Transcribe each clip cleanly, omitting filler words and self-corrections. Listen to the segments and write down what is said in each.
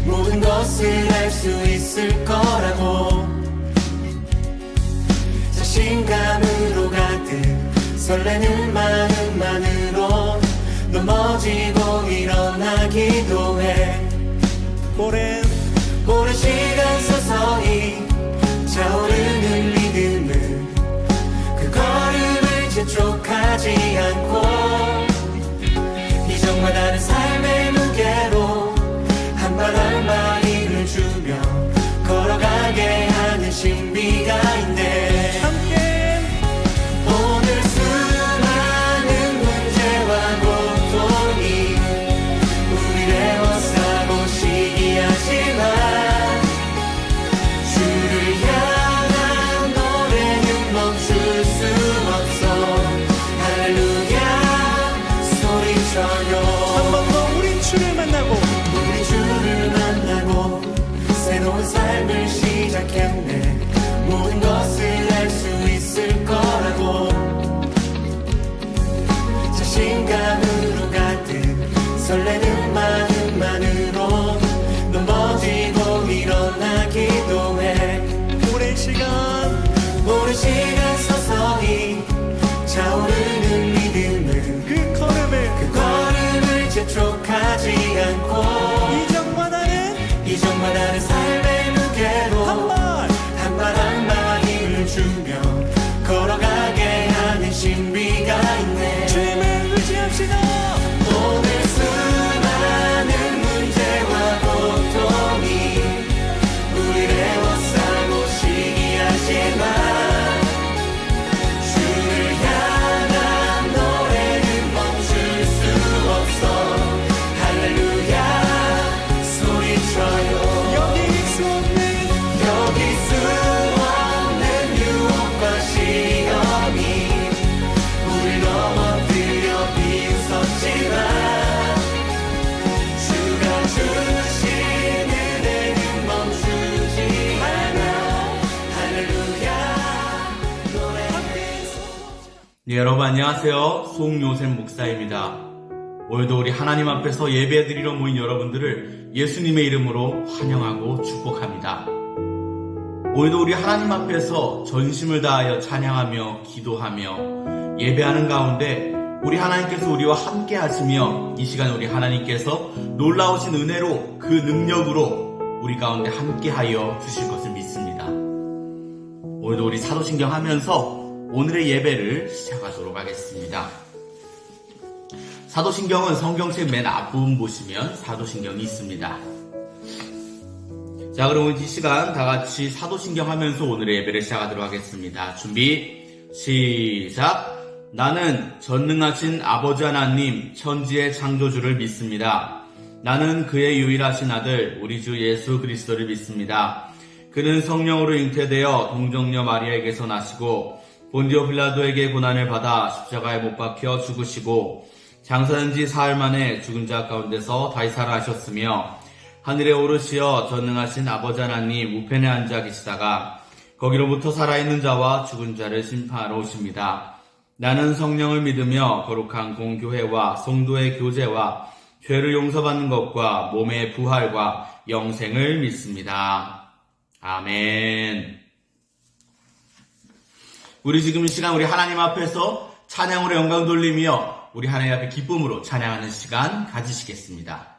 모든 것을 할 수 있을 거라고 자신감으로 가득 설레는 마음만으로 넘어지고 일어나 기도해 오랜 시간 서서히 차오르는 믿음을 그 걸음을 재촉하지 않고 이전과 다른 삶의 무게로 한 발 한 발 힘을 주며 걸어가게 하는 신비가 있네. 함께 오늘 수많은 문제와 고통이 우리를 에워싸고 시기하지만 주를 향한 노래는 멈출 수 없어. 할렐루야 소리쳐요. 한 번 더 우린 주를 만나고 새로운 삶을 시작했네. 모든 것을 할 수 있을 거라고 자신감으로 가득 설레는 마음만으로 넘어지고 일어나 기도해. 오랜 시간 서서히 차오르는 믿음을 그 걸음을 재촉하지 않고 이전과 다른 삶의 무게로 한 발 한 발 힘을 주며 걸어가게 하는 신비가 있네. 주님을 의지합시다. 오늘 수많은 문제와 고통이 우리를 에워싸고 시기하지만 주를 향한 노래는 멈출 수 없어. 할렐루야 소리쳐요. 여기 수 없는 유혹과 시험이 우릴 넘어뜨려 비웃었지만 주가 주신 은혜는 멈추지 않아. 할렐루야 노래하면서. 네, 여러분 안녕하세요. 송요셉 목사입니다. 오늘도 우리 하나님 앞에서 예배드리러 모인 여러분들을 예수님의 이름으로 환영하고 축복합니다. 오늘도 우리 하나님 앞에서 전심을 다하여 찬양하며 기도하며 예배하는 가운데 우리 하나님께서 우리와 함께 하시며 이 시간 우리 하나님께서 놀라우신 은혜로 그 능력으로 우리 가운데 함께 하여 주실 것을 믿습니다. 오늘도 우리 사도신경 하면서 오늘의 예배를 시작하도록 하겠습니다. 사도신경은 성경책 맨 앞부분 보시면 사도신경이 있습니다. 자, 그럼 이 시간 다 같이 사도신경 하면서 오늘의 예배를 시작하도록 하겠습니다. 준비, 시작! 나는 전능하신 아버지 하나님 천지의 창조주를 믿습니다. 나는 그의 유일하신 아들 우리 주 예수 그리스도를 믿습니다. 그는 성령으로 잉태되어 동정녀 마리아에게서 나시고 본디오 빌라도에게 고난을 받아 십자가에 못 박혀 죽으시고 장사된 지 사흘 만에 죽은 자 가운데서 다시 살아나셨으며 하늘에 오르시어 전능하신 아버지 하나님 우편에 앉아 계시다가 거기로부터 살아있는 자와 죽은 자를 심판하러 오십니다. 나는 성령을 믿으며 거룩한 공교회와 성도의 교제와 죄를 용서받는 것과 몸의 부활과 영생을 믿습니다. 아멘. 우리 지금 이 시간 우리 하나님 앞에서 찬양으로 영광 돌리며 우리 하나님 앞에 기쁨으로 찬양하는 시간 가지시겠습니다.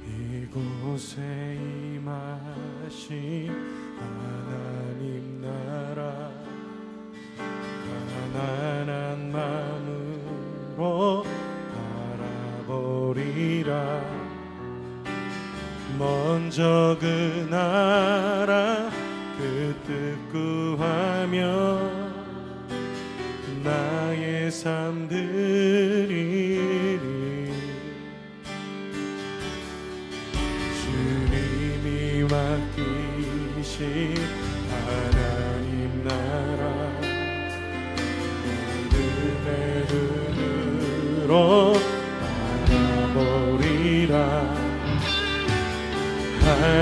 이곳에 임하신 하나님 나라 가난한 마음으로 바라보리라. 먼저 그 나라 그 뜻 구하며 나의 삶 드리리. 주님이 맡기신 하나님 나라 믿음의 눈으로 바라보리라.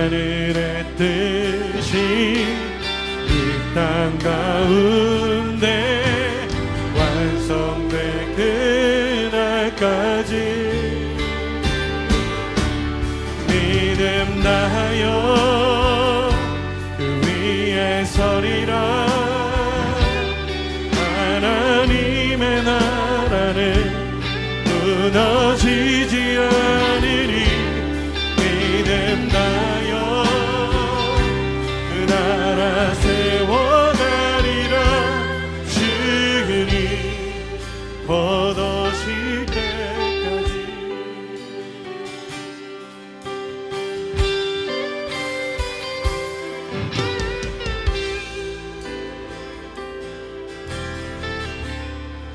하늘의 뜻이 이 땅 가운데 완성될 그날까지 믿음 다하여 그 위에 서리라. 하나님의 나라는 무너지지 않으리. 믿음 다하여 그 나라 세워가리라. 주님 곧 오실 때까지.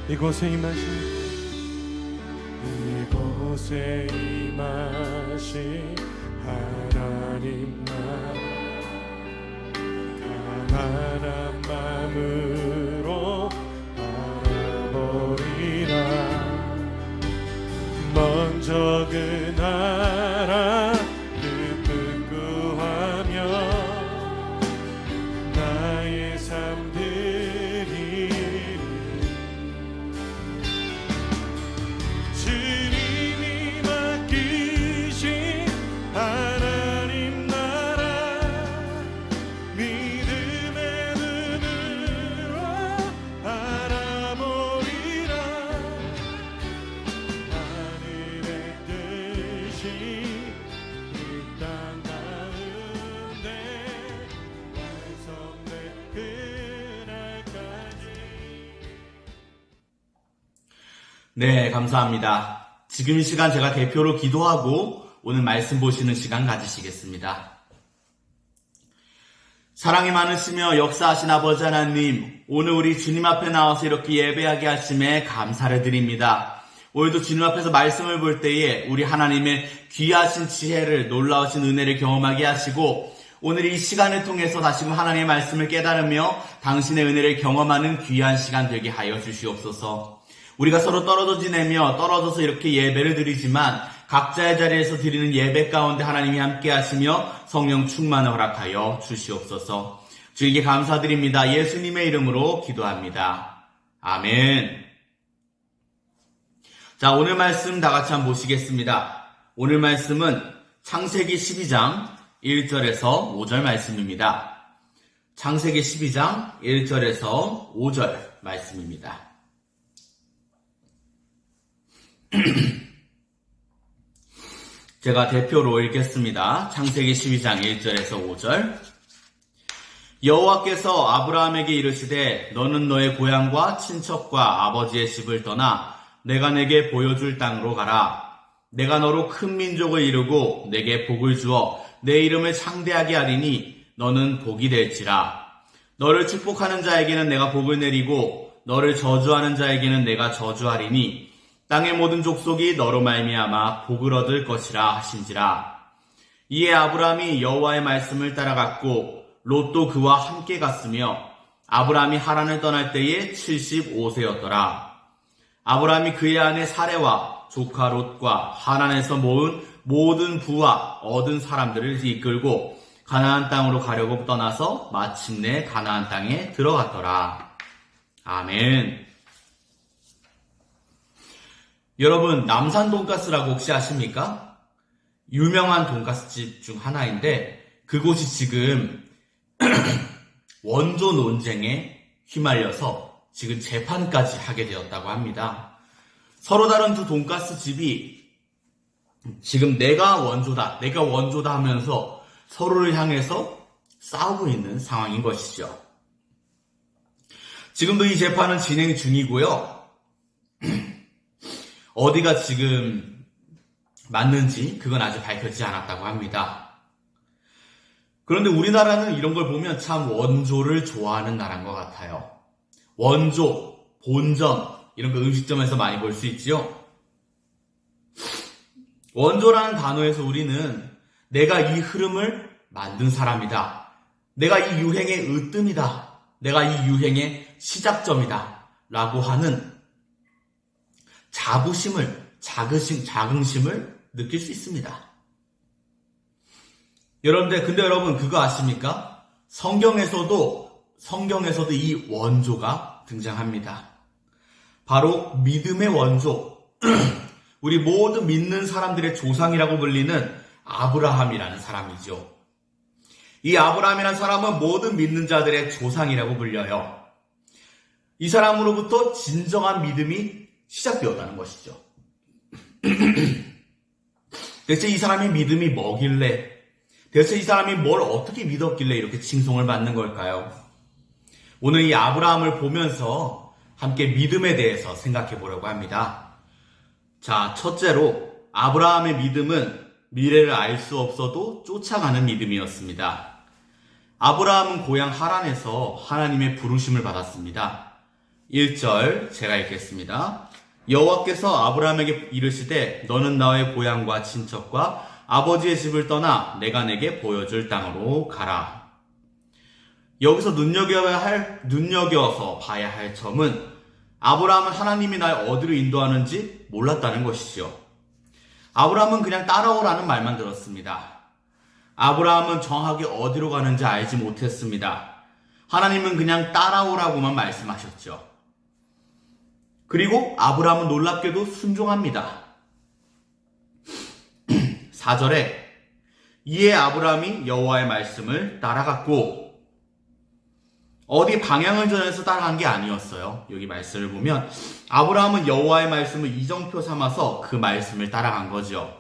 이곳에 임하신 하나님 나라 가난한 마음으로 바라보리라. 먼저 그 나라 뜻 구하며 나의 삶들이 주님이 맡기신 하나님 나라 믿음의 눈으로 바라보리라. 하늘의 뜻이 이 땅 가운데 완성될 그날까지. 네, 감사합니다. 지금 이 시간 제가 대표로 기도하고 오늘 말씀 보시는 시간 가지시겠습니다. 사랑이 많으시며 역사하신 아버지 하나님, 오늘 우리 주님 앞에 나와서 이렇게 예배하게 하심에 감사를 드립니다. 오늘도 주님 앞에서 말씀을 볼 때에 우리 하나님의 귀하신 지혜를, 놀라우신 은혜를 경험하게 하시고, 오늘 이 시간을 통해서 다시금 하나님의 말씀을 깨달으며 당신의 은혜를 경험하는 귀한 시간 되게 하여 주시옵소서. 우리가 서로 떨어져 지내며 떨어져서 이렇게 예배를 드리지만 각자의 자리에서 드리는 예배 가운데 하나님이 함께 하시며 성령 충만을 허락하여 주시옵소서. 주에게 감사드립니다. 예수님의 이름으로 기도합니다. 아멘. 자, 오늘 말씀 다 같이 한번 보시겠습니다. 오늘 말씀은 창세기 12장 1절에서 5절 말씀입니다. 창세기 12장 1절에서 5절 말씀입니다. 제가 대표로 읽겠습니다. 창세기 12장 1절에서 5절. 여호와께서 아브라함에게 이르시되 너는 너의 고향과 친척과 아버지의 집을 떠나 내가 내게 보여줄 땅으로 가라. 내가 너로 큰 민족을 이루고 내게 복을 주어 내 이름을 창대하게 하리니 너는 복이 될지라. 너를 축복하는 자에게는 내가 복을 내리고 너를 저주하는 자에게는 내가 저주하리니 땅의 모든 족속이 너로 말미암아 복을 얻을 것이라 하신지라. 이에 아브라함이 여호와의 말씀을 따라갔고 롯도 그와 함께 갔으며 아브라함이 하란을 떠날 때에 75세였더라. 아브라함이 그의 아내 사레와 조카 롯과 하란에서 모은 모든 부와 얻은 사람들을 이끌고 가나안 땅으로 가려고 떠나서 마침내 가나안 땅에 들어갔더라. 아멘. 여러분, 남산 돈가스라고 혹시 아십니까? 유명한 돈가스집 중 하나인데 그곳이 지금 원조 논쟁에 휘말려서 지금 재판까지 하게 되었다고 합니다. 서로 다른 두 돈가스 집이 지금 내가 원조다 하면서 서로를 향해서 싸우고 있는 상황인 것이죠. 지금도 이 재판은 진행 중이고요. 어디가 지금 맞는지 그건 아직 밝혀지지 않았다고 합니다. 그런데 우리나라는 이런 걸 보면 참 원조를 좋아하는 나라인 것 같아요. 원조, 본점 이런 거 음식점에서 많이 볼 수 있지요. 원조라는 단어에서 우리는 내가 이 흐름을 만든 사람이다. 내가 이 유행의 으뜸이다. 내가 이 유행의 시작점이다. 라고 하는 자긍심을 느낄 수 있습니다. 근데 여러분 그거 아십니까? 성경에서도 이 원조가 등장합니다. 바로 믿음의 원조, 우리 모든 믿는 사람들의 조상이라고 불리는 아브라함이라는 사람이죠. 이 아브라함이라는 사람은 모든 믿는 자들의 조상이라고 불려요. 이 사람으로부터 진정한 믿음이 시작되었다는 것이죠. 대체 이 사람의 믿음이 뭐길래, 대체 이 사람이 뭘 어떻게 믿었길래 이렇게 칭송을 받는 걸까요? 오늘 이 아브라함을 보면서 함께 믿음에 대해서 생각해 보려고 합니다. 자, 첫째로 아브라함의 믿음은 미래를 알 수 없어도 쫓아가는 믿음이었습니다. 아브라함은 고향 하란에서 하나님의 부르심을 받았습니다. 1절 제가 읽겠습니다. 여호와께서 아브라함에게 이르시되 너는 너의 고향과 친척과 아버지의 집을 떠나 내가 내게 보여줄 땅으로 가라. 여기서 눈여겨서 봐야 할 점은 아브라함은 하나님이 날 어디로 인도하는지 몰랐다는 것이죠. 아브라함은 그냥 따라오라는 말만 들었습니다. 아브라함은 정확하게 어디로 가는지 알지 못했습니다. 하나님은 그냥 따라오라고만 말씀하셨죠. 그리고 아브라함은 놀랍게도 순종합니다. 4절에 이에 아브라함이 여호와의 말씀을 따라갔고, 어디 방향을 전해서 따라간 게 아니었어요. 여기 말씀을 보면 아브라함은 여호와의 말씀을 이정표 삼아서 그 말씀을 따라간 거죠.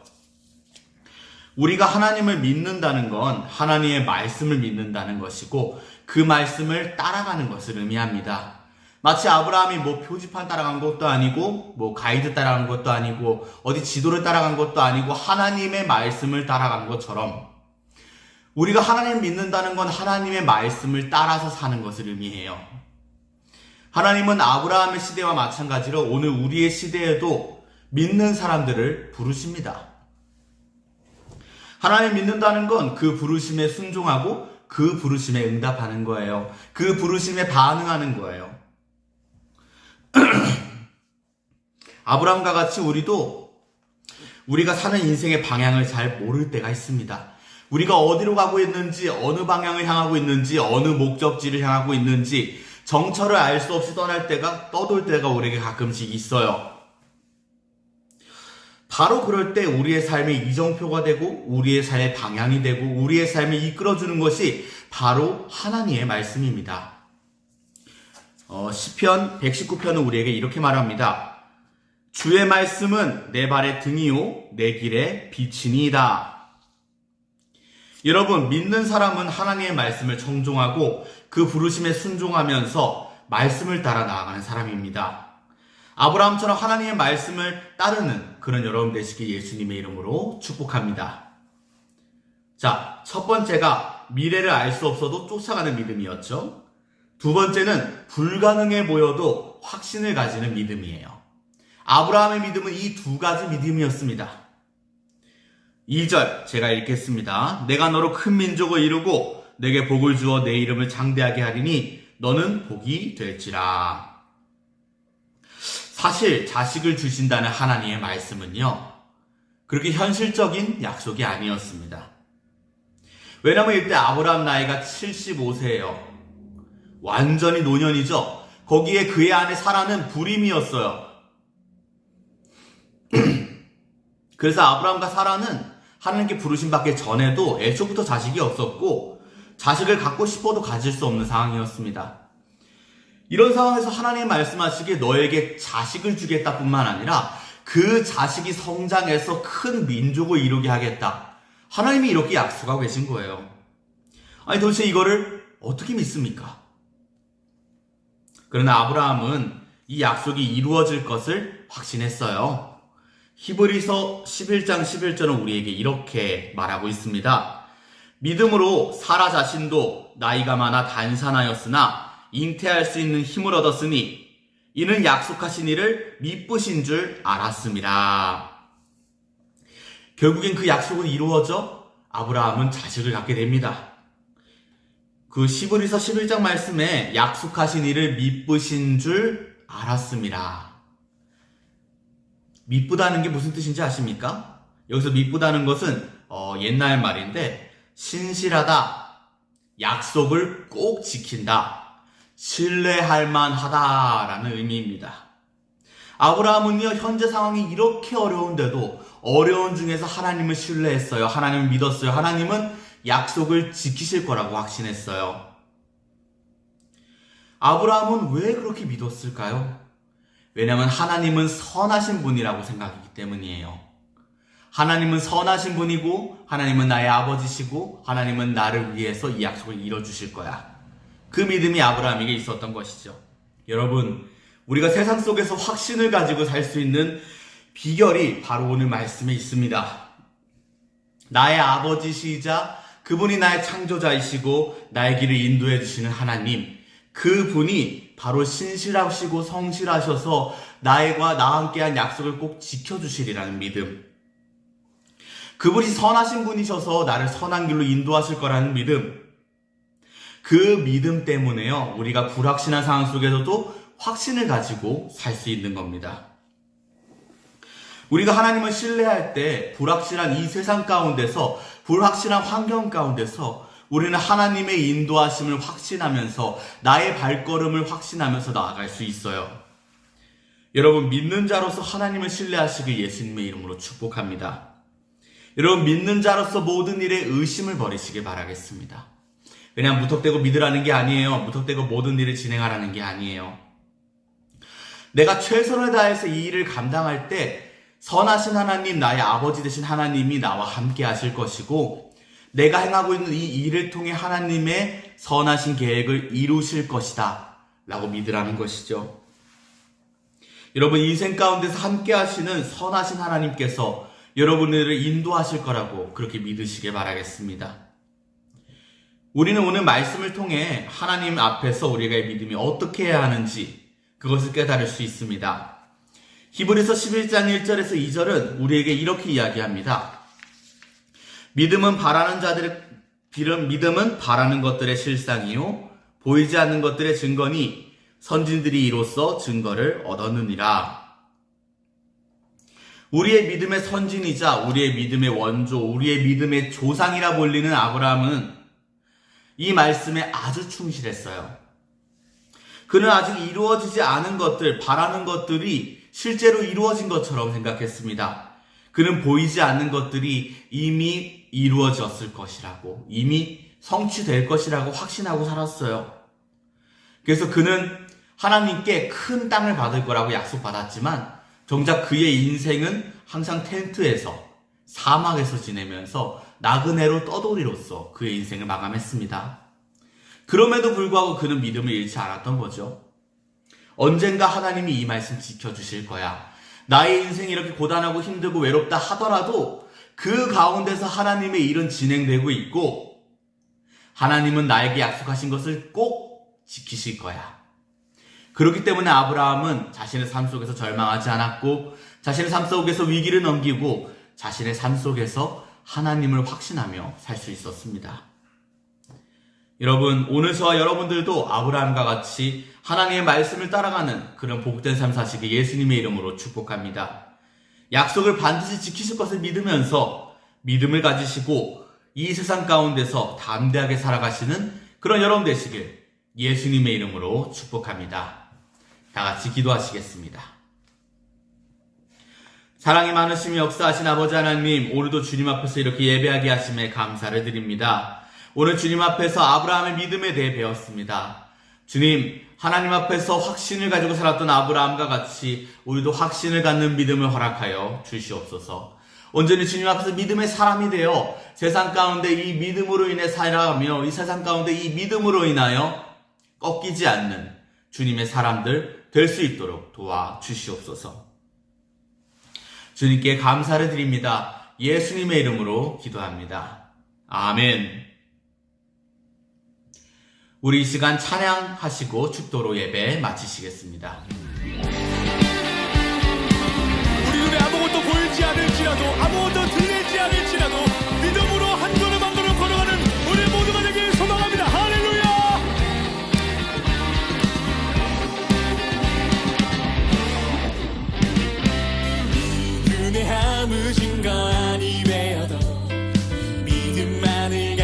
우리가 하나님을 믿는다는 건 하나님의 말씀을 믿는다는 것이고 그 말씀을 따라가는 것을 의미합니다. 마치 아브라함이 표지판 따라간 것도 아니고 가이드 따라간 것도 아니고 어디 지도를 따라간 것도 아니고 하나님의 말씀을 따라간 것처럼 우리가 하나님을 믿는다는 건 하나님의 말씀을 따라서 사는 것을 의미해요. 하나님은 아브라함의 시대와 마찬가지로 오늘 우리의 시대에도 믿는 사람들을 부르십니다. 하나님 믿는다는 건 그 부르심에 순종하고 그 부르심에 응답하는 거예요. 그 부르심에 반응하는 거예요. 아브라함과 같이 우리가 사는 인생의 방향을 잘 모를 때가 있습니다. 우리가 어디로 가고 있는지, 어느 방향을 향하고 있는지, 어느 목적지를 향하고 있는지 정처를 알 수 없이 떠돌 때가 우리에게 가끔씩 있어요. 바로 그럴 때 우리의 삶의 이정표가 되고 우리의 삶의 방향이 되고 우리의 삶을 이끌어주는 것이 바로 하나님의 말씀입니다. 시편 119편은 우리에게 이렇게 말합니다. 주의 말씀은 내 발의 등이요 내 길의 빛이니이다. 여러분, 믿는 사람은 하나님의 말씀을 청종하고 그 부르심에 순종하면서 말씀을 따라 나아가는 사람입니다. 아브라함처럼 하나님의 말씀을 따르는 그런 여러분 되시길 예수님의 이름으로 축복합니다. 자, 첫 번째가 미래를 알 수 없어도 쫓아가는 믿음이었죠. 두 번째는 불가능해 보여도 확신을 가지는 믿음이에요. 아브라함의 믿음은 이 두 가지 믿음이었습니다. 2절 제가 읽겠습니다. 내가 너로 큰 민족을 이루고 내게 복을 주어 내 이름을 장대하게 하리니 너는 복이 될지라. 사실 자식을 주신다는 하나님의 말씀은요, 그렇게 현실적인 약속이 아니었습니다. 왜냐하면 이때 아브라함 나이가 75세예요. 완전히 노년이죠. 거기에 그의 아내 사라는 불임이었어요. 그래서 아브라함과 사라는 하나님께 부르심 받기 전에도 애초부터 자식이 없었고 자식을 갖고 싶어도 가질 수 없는 상황이었습니다. 이런 상황에서 하나님이 말씀하시기에 너에게 자식을 주겠다 뿐만 아니라 그 자식이 성장해서 큰 민족을 이루게 하겠다. 하나님이 이렇게 약속하고 계신 거예요. 아니 도대체 이거를 어떻게 믿습니까? 그러나 아브라함은 이 약속이 이루어질 것을 확신했어요. 히브리서 11장 11절은 우리에게 이렇게 말하고 있습니다. 믿음으로 사라 자신도 나이가 많아 단산하였으나 잉태할 수 있는 힘을 얻었으니 이는 약속하신 이를 미쁘신 줄 알았습니다. 결국엔 그 약속은 이루어져 아브라함은 자식을 갖게 됩니다. 그 히브리서 11장 말씀에 약속하신 이를 미쁘신 줄 알았습니다. 미쁘다는 게 무슨 뜻인지 아십니까? 여기서 미쁘다는 것은 옛날 말인데 신실하다, 약속을 꼭 지킨다, 신뢰할 만하다라는 의미입니다. 아브라함은요, 현재 상황이 이렇게 어려운데도 어려운 중에서 하나님을 신뢰했어요. 하나님을 믿었어요. 하나님은 약속을 지키실 거라고 확신했어요. 아브라함은 왜 그렇게 믿었을까요? 왜냐하면 하나님은 선하신 분이라고 생각하기 때문이에요. 하나님은 선하신 분이고 하나님은 나의 아버지시고 하나님은 나를 위해서 이 약속을 이뤄주실 거야. 그 믿음이 아브라함에게 있었던 것이죠. 여러분, 우리가 세상 속에서 확신을 가지고 살 수 있는 비결이 바로 오늘 말씀에 있습니다. 나의 아버지시자 그분이 나의 창조자이시고 나의 길을 인도해 주시는 하나님, 그분이 바로 신실하시고 성실하셔서 나와 함께한 약속을 꼭 지켜주시리라는 믿음, 그분이 선하신 분이셔서 나를 선한 길로 인도하실 거라는 믿음, 그 믿음 때문에요, 우리가 불확실한 상황 속에서도 확신을 가지고 살 수 있는 겁니다. 우리가 하나님을 신뢰할 때 불확실한 이 세상 가운데서, 불확실한 환경 가운데서 우리는 하나님의 인도하심을 확신하면서 나의 발걸음을 확신하면서 나아갈 수 있어요. 여러분, 믿는 자로서 하나님을 신뢰하시길 예수님의 이름으로 축복합니다. 여러분, 믿는 자로서 모든 일에 의심을 버리시길 바라겠습니다. 그냥 무턱대고 믿으라는 게 아니에요. 무턱대고 모든 일을 진행하라는 게 아니에요. 내가 최선을 다해서 이 일을 감당할 때 선하신 하나님, 나의 아버지 되신 하나님이 나와 함께 하실 것이고, 내가 행하고 있는 이 일을 통해 하나님의 선하신 계획을 이루실 것이다 라고 믿으라는 것이죠. 여러분, 인생 가운데서 함께 하시는 선하신 하나님께서 여러분들을 인도하실 거라고 그렇게 믿으시길 바라겠습니다. 우리는 오늘 말씀을 통해 하나님 앞에서 우리가 믿음이 어떻게 해야 하는지 그것을 깨달을 수 있습니다. 히브리서 11장 1절에서 2절은 우리에게 이렇게 이야기합니다. 믿음은 바라는 것들의 실상이요 보이지 않는 것들의 증거니 선진들이 이로써 증거를 얻었느니라. 우리의 믿음의 선진이자 우리의 믿음의 원조, 우리의 믿음의 조상이라 불리는 아브라함은 이 말씀에 아주 충실했어요. 그는 아직 이루어지지 않은 것들, 바라는 것들이 실제로 이루어진 것처럼 생각했습니다. 그는 보이지 않는 것들이 이미 이루어졌을 것이라고, 이미 성취될 것이라고 확신하고 살았어요. 그래서 그는 하나님께 큰 땅을 받을 거라고 약속받았지만 정작 그의 인생은 항상 텐트에서, 사막에서 지내면서 나그네로 떠돌이로서 그의 인생을 마감했습니다. 그럼에도 불구하고 그는 믿음을 잃지 않았던 거죠. 언젠가 하나님이 이 말씀 지켜주실 거야. 나의 인생이 이렇게 고단하고 힘들고 외롭다 하더라도 그 가운데서 하나님의 일은 진행되고 있고 하나님은 나에게 약속하신 것을 꼭 지키실 거야. 그렇기 때문에 아브라함은 자신의 삶 속에서 절망하지 않았고 자신의 삶 속에서 위기를 넘기고 자신의 삶 속에서 하나님을 확신하며 살 수 있었습니다. 여러분, 오늘 저와 여러분들도 아브라함과 같이 하나님의 말씀을 따라가는 그런 복된 삶 사시길 예수님의 이름으로 축복합니다. 약속을 반드시 지키실 것을 믿으면서 믿음을 가지시고 이 세상 가운데서 담대하게 살아가시는 그런 여러분 되시길 예수님의 이름으로 축복합니다. 다 같이 기도하시겠습니다. 사랑이 많으시며 역사하신 아버지 하나님, 오늘도 주님 앞에서 이렇게 예배하게 하심에 감사를 드립니다. 오늘 주님 앞에서 아브라함의 믿음에 대해 배웠습니다. 주님, 하나님 앞에서 확신을 가지고 살았던 아브라함과 같이 우리도 확신을 갖는 믿음을 허락하여 주시옵소서. 온전히 주님 앞에서 믿음의 사람이 되어 세상 가운데 이 믿음으로 인해 살아가며 이 세상 가운데 이 믿음으로 인하여 꺾이지 않는 주님의 사람들 될 수 있도록 도와주시옵소서. 주님께 감사를 드립니다. 예수님의 이름으로 기도합니다. 아멘. 우리 이 시간 찬양하시고 축도로 예배 마치시겠습니다. 우리 눈에 아무것도 보이지 않을지라도 아무것도 들리지 않을지라도 믿음으로 한 걸음 한 걸음 걸어가는 우리 모두가 되길 소망합니다. 할렐루야. 눈에 아무 증거 아니 되어도 믿음만을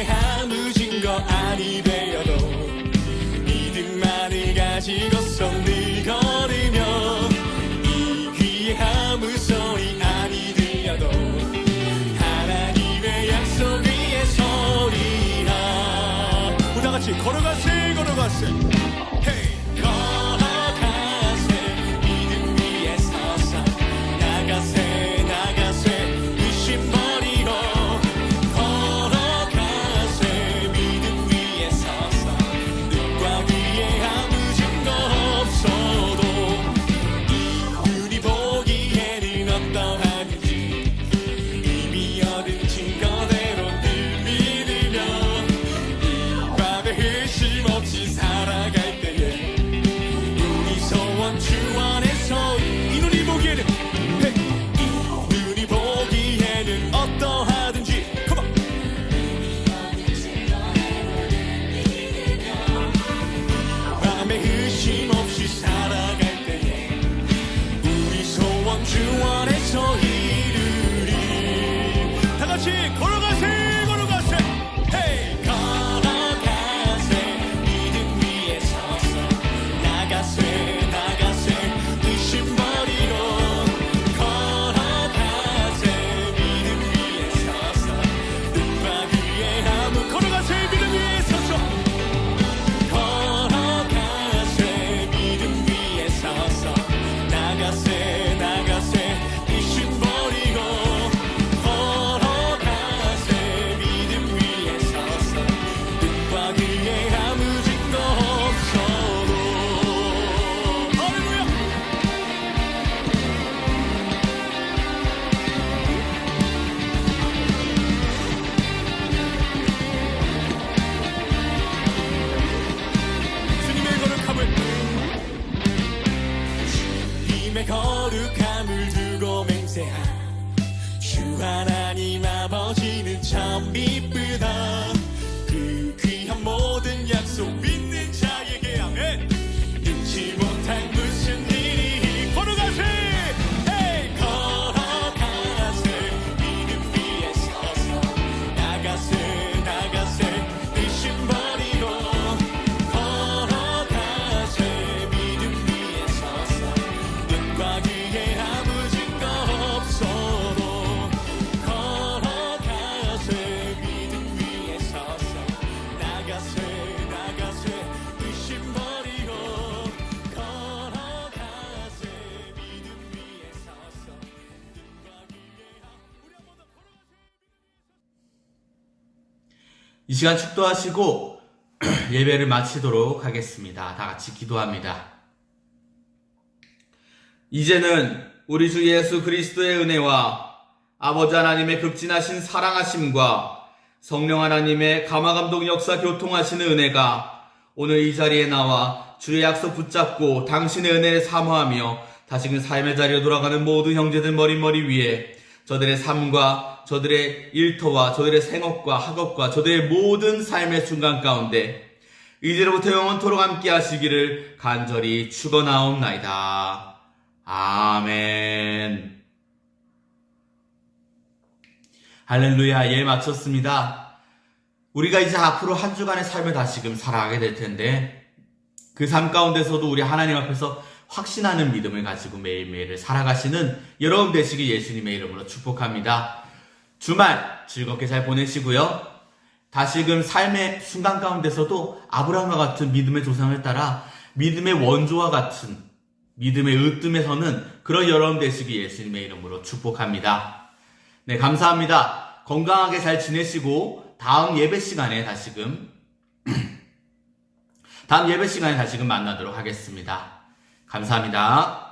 위에 야무진 거 아니 되어도 믿음만을 가지고서 늘 걸으며 이 귀에 아무 소리 아니 들려도 하나님의 약속 위에 서리라. 우리 다같이 걸어가세 걸어가세 헤이 걸어가세 믿음 위에 서서 나가세 나가세 의심 버리고 걸어가세 믿음 위에 서서 눈과 귀에 아무 증거 없어도 이 눈이 보기에는 어떠한지 이미 얻은 증거대로 늘 믿으며 이 밤에 의심 없이 살아갈 때에 우리 소원 주 안에서 이 눈이 보기에는 이 눈이 보기에는 어떠하든지 Come on. 밤에 의심 없이 살아갈 때에 우리 소원 주 안에서 이루리. 다같이 걸어가세 걸어가세 헤이 걸어가세 믿음 위에 서서 나가세 나가세 의심 버리고 걸어가세 믿음 위에 서서 눈과 귀에 아무 걸어가세 믿음 위에 서서 걸어가세 믿음 위에 서서 나가세 나가세 의심 버리고 걸어가세 믿음 위에 서서 눈과 귀에 아무 증거 없어도 할렐루야. 주님의 거룩함을 주님의 거룩함을 두고 맹세한 주 하나님 아버지는 참 이쁘다. 그 귀한 모든 약속 믿는 자에게 아멘. 잊지 못할 무슨 일이 걸어가세 헤이 걸어가세 믿음 위에 서서 나가세 나가세 의심 버리고 걸어가세 믿음 위에 서서 눈과 귀에 아무 증거 없어도 걸어가세 믿음 위에 서서 나가세 나가세 의심 버리고 걸어가세 믿음 위에 서서 눈과 귀에 우리 한번 더 걸어가세. 이 시간 축도하시고 예배를 마치도록 하겠습니다. 다 같이 기도합니다. 이제는 우리 주 예수 그리스도의 은혜와 아버지 하나님의 극진하신 사랑하심과 성령 하나님의 감화감동 역사 교통하시는 은혜가 오늘 이 자리에 나와 주의 약속 붙잡고 당신의 은혜를 사모하며 다시금 삶의 자리로 돌아가는 모든 형제들 머리 위에 저들의 삶과 저들의 일터와 저들의 생업과 학업과 저들의 모든 삶의 순간 가운데 이제로부터 영원토록 함께 하시기를 간절히 축원하옵나이다. 아멘. 할렐루야. 예, 마쳤습니다. 우리가 이제 앞으로 한 주간의 삶을 다시금 살아가게 될 텐데 그 삶 가운데서도 우리 하나님 앞에서 확신하는 믿음을 가지고 매일매일을 살아가시는 여러분 되시길 예수님의 이름으로 축복합니다. 주말 즐겁게 잘 보내시고요. 다시금 삶의 순간 가운데서도 아브라함과 같은 믿음의 조상을 따라 믿음의 원조와 같은 믿음의 으뜸에 서는 그런 여러분 되시길 예수님의 이름으로 축복합니다. 네, 감사합니다. 건강하게 잘 지내시고 다음 예배 시간에 다시금 만나도록 하겠습니다. 감사합니다.